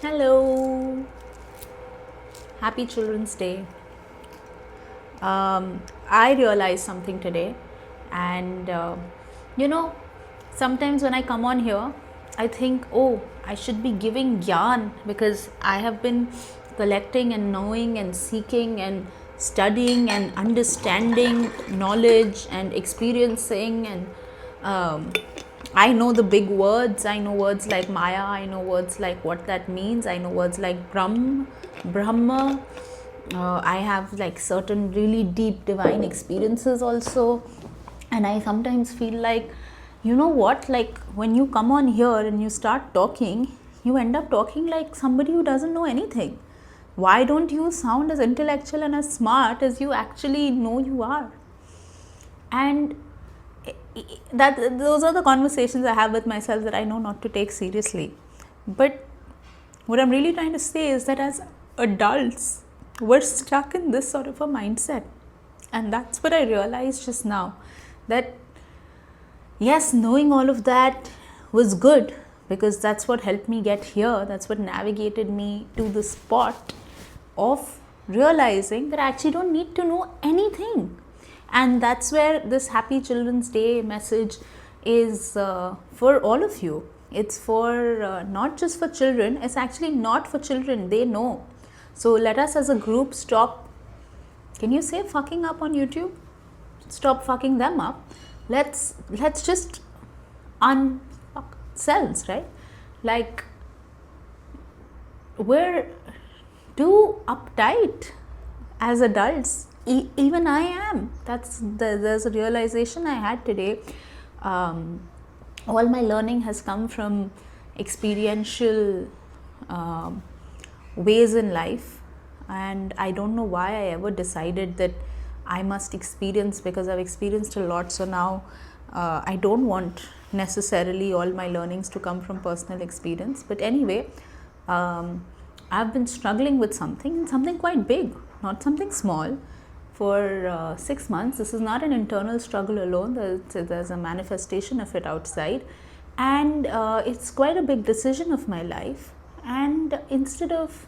Hello, happy Children's Day. I realized something today, and you know, sometimes when I come on here, I think, oh, I should be giving gyan because I have been collecting and knowing and seeking and studying and understanding knowledge and experiencing and I know the big words. I know words like Maya. I know words like what that means. I know words like Brahma. I have like certain really deep divine experiences also. And I sometimes feel like, you know what, like when you come on here and you start talking, you end up talking like somebody who doesn't know anything. Why don't you sound as intellectual and as smart as you actually know you are? And that those are the conversations I have with myself that I know not to take seriously. But what I'm really trying to say is that as adults, we're stuck in this sort of a mindset. And that's what I realized just now, that yes, knowing all of that was good because that's what helped me get here. That's what navigated me to the spot of realizing that I actually don't need to know anything. And that's where this Happy Children's Day message is for all of you. It's for not just for children, it's actually not for children, they know. So let us as a group stop. Can you say fucking up on YouTube? Stop fucking them up. Let's just unfuck selves, right? Like, we're too uptight as adults. Even I am. There's a realization I had today. All my learning has come from experiential ways in life, and I don't know why I ever decided that I must experience, because I've experienced a lot. So now I don't want necessarily all my learnings to come from personal experience. But anyway, I've been struggling with something quite big, not something small, for 6 months. This is not an internal struggle alone. There's a manifestation of it outside, and it's quite a big decision of my life. And instead of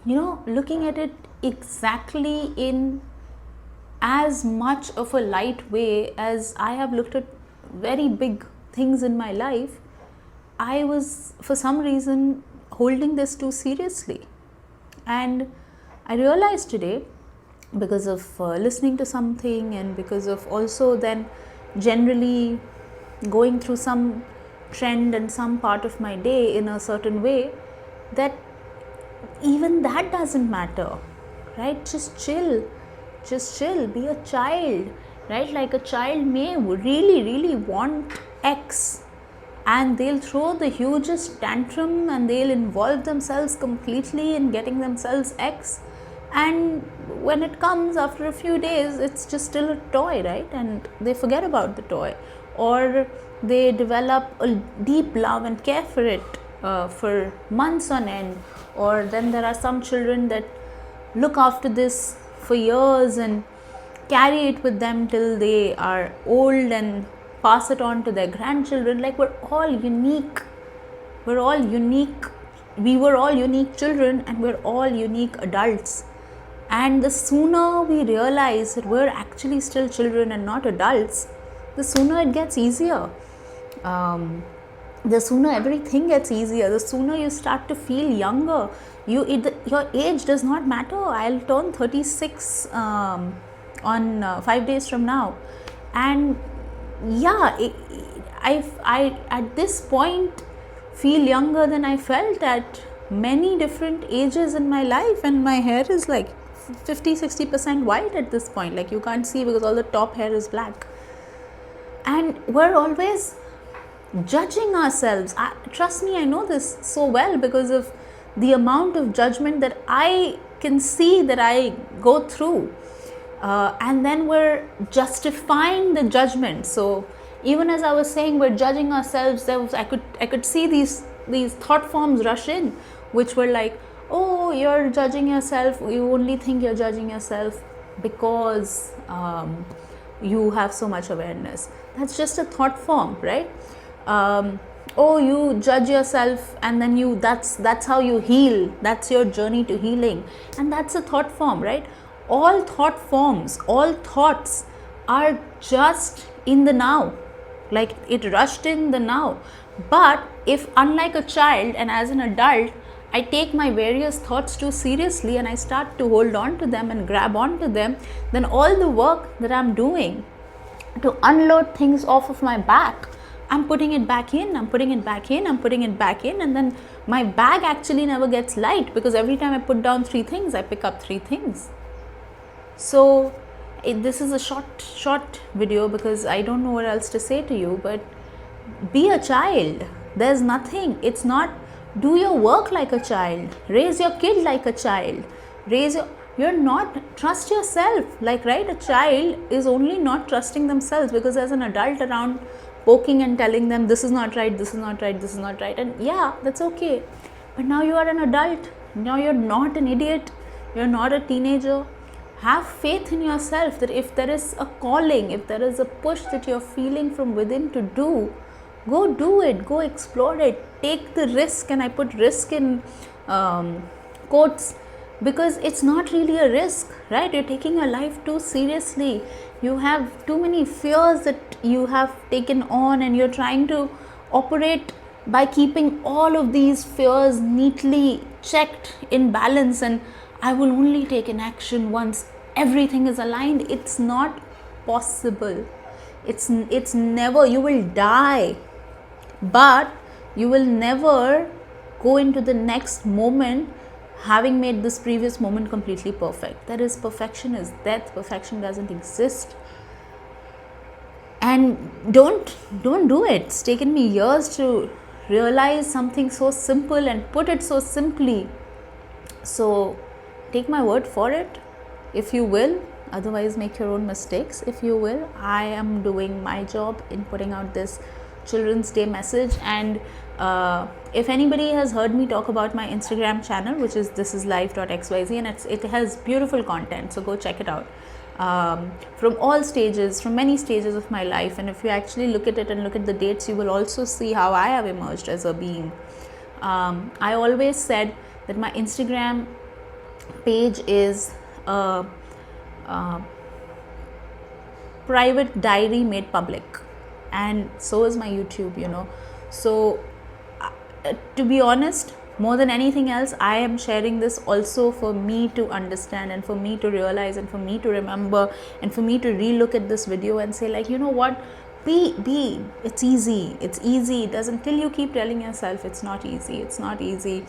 looking at it exactly in as much of a light way as I have looked at very big things in my life, I was for some reason holding this too seriously. And I realized today, because of listening to something and because of also then generally going through some trend and some part of my day in a certain way, that even that doesn't matter, right? Just chill, be a child, right? Like a child may really want X, and they'll throw the hugest tantrum and they'll involve themselves completely in getting themselves X, and when it comes after a few days, it's just still a toy, right? And they forget about the toy, or they develop a deep love and care for it for months on end. Or then there are some children that look after this for years and carry it with them till they are old and pass it on to their grandchildren. Like, we're all unique. We were all unique children, and we're all unique adults. And the sooner we realize that we're actually still children and not adults, the sooner it gets easier. The sooner everything gets easier, the sooner you start to feel younger. Your age does not matter. I'll turn 36 on 5 days from now, and yeah, I at this point feel younger than I felt at many different ages in my life, and my hair is like 50-60% white at this point. Like, you can't see because all the top hair is black. And we're always judging ourselves. Trust me, I know this so well because of the amount of judgment that I can see that I go through. And then we're justifying the judgment. So even as I was saying, we're judging ourselves. I could see these thought forms rush in, which were like, oh, you're judging yourself. You only think you're judging yourself because you have so much awareness. That's just a thought form, right? oh, you judge yourself and then that's how you heal. That's your journey to healing. And that's a thought form, right? All thought forms, all thoughts are just in the now, like it rushed in the now. But if, unlike a child and as an adult, I take my various thoughts too seriously and I start to hold on to them and grab onto them, then all the work that I'm doing to unload things off of my back, I'm putting it back in, I'm putting it back in, I'm putting it back in, and then my bag actually never gets light, because every time I put down 3 things, I pick up 3 things. So this is a short video because I don't know what else to say to you, but be a child. There's nothing, it's not, do your work like a child, raise your kid like a child, you're not, trust yourself. Like, right, a child is only not trusting themselves because there's an adult around poking and telling them this is not right, this is not right, this is not right. And yeah, that's okay. But now you are an adult. Now you're not an idiot. You're not a teenager. Have faith in yourself that if there is a calling, if there is a push that you're feeling from within to do, go do it, go explore it, take the risk. And I put risk in quotes because it's not really a risk, right? You're taking your life too seriously. You have too many fears that you have taken on, and you're trying to operate by keeping all of these fears neatly checked in balance. And I will only take an action once everything is aligned. It's not possible. It's never. You will die, but you will never go into the next moment having made this previous moment completely perfect. That is, perfection is death. Perfection doesn't exist. And don't do it. It's taken me years to realize something so simple and put it so simply. So take my word for it, if you will. Otherwise, make your own mistakes, if you will. I am doing my job in putting out this Children's Day message. And if anybody has heard me talk about my Instagram channel, which is thisislife.xyz, and it has beautiful content, so go check it out. From all stages, from many stages of my life. And if you actually look at it and look at the dates, you will also see how I have emerged as a being. I always said that my Instagram page is a private diary made public, and so is my YouTube, So to be honest, more than anything else, I am sharing this also for me to understand and for me to realize and for me to remember and for me to relook at this video and say, like, you know what, be, it's easy. It doesn't, till you keep telling yourself it's not easy.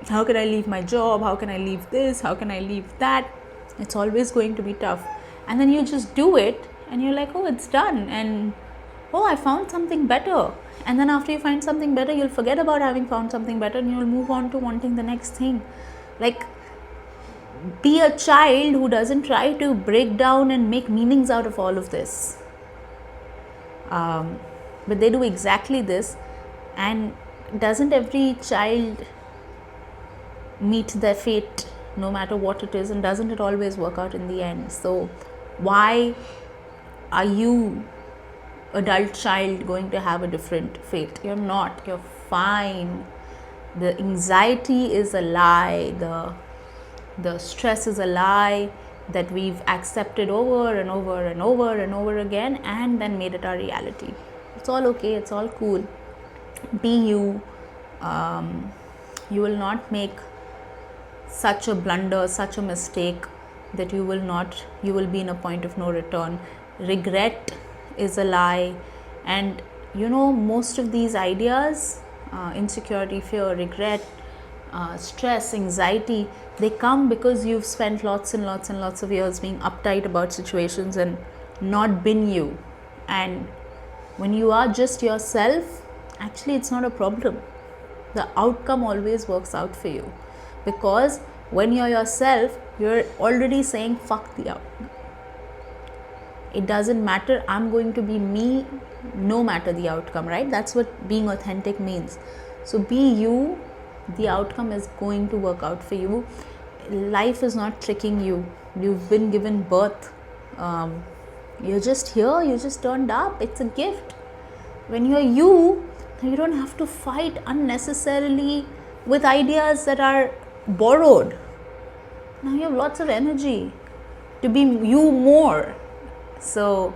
How can I leave my job? How can I leave this? How can I leave that? It's always going to be tough. And then you just do it and you're like, oh, it's done. And oh, I found something better. And then after you find something better, you'll forget about having found something better and you'll move on to wanting the next thing. Like, be a child who doesn't try to break down and make meanings out of all of this. But they do exactly this. And doesn't every child meet their fate, no matter what it is? And doesn't it always work out in the end? So why are you, adult child, going to have a different fate? You're not. You're fine. The anxiety is a lie. The stress is a lie that we've accepted over and over and over and over again, and then made it our reality. It's all okay. It's all cool. Be you. You will not make such a blunder, such a mistake that you will be in a point of no return. Regret is a lie. And most of these ideas, insecurity, fear, regret, stress, anxiety, they come because you've spent lots and lots and lots of years being uptight about situations and not been you. And when you are just yourself, actually it's not a problem. The outcome always works out for you, because when you're yourself, you're already saying fuck the outcome. It doesn't matter, I'm going to be me no matter the outcome, right? That's what being authentic means. So be you. The outcome is going to work out for you. Life is not tricking you. You've been given birth. You're just here, you just turned up. It's a gift. When you're you, You don't have to fight unnecessarily with ideas that are borrowed. Now you have lots of energy to be you more. So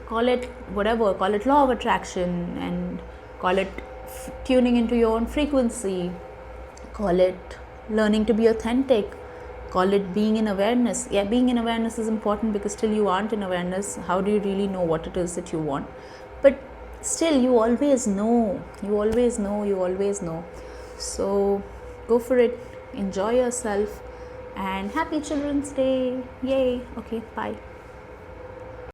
call it whatever, call it law of attraction, and call it tuning into your own frequency, call it learning to be authentic, call it being in awareness. Yeah, being in awareness is important because till you aren't in awareness, how do you really know what it is that you want? But still, you always know. So go for it, enjoy yourself, and happy Children's Day. Yay. Okay, bye.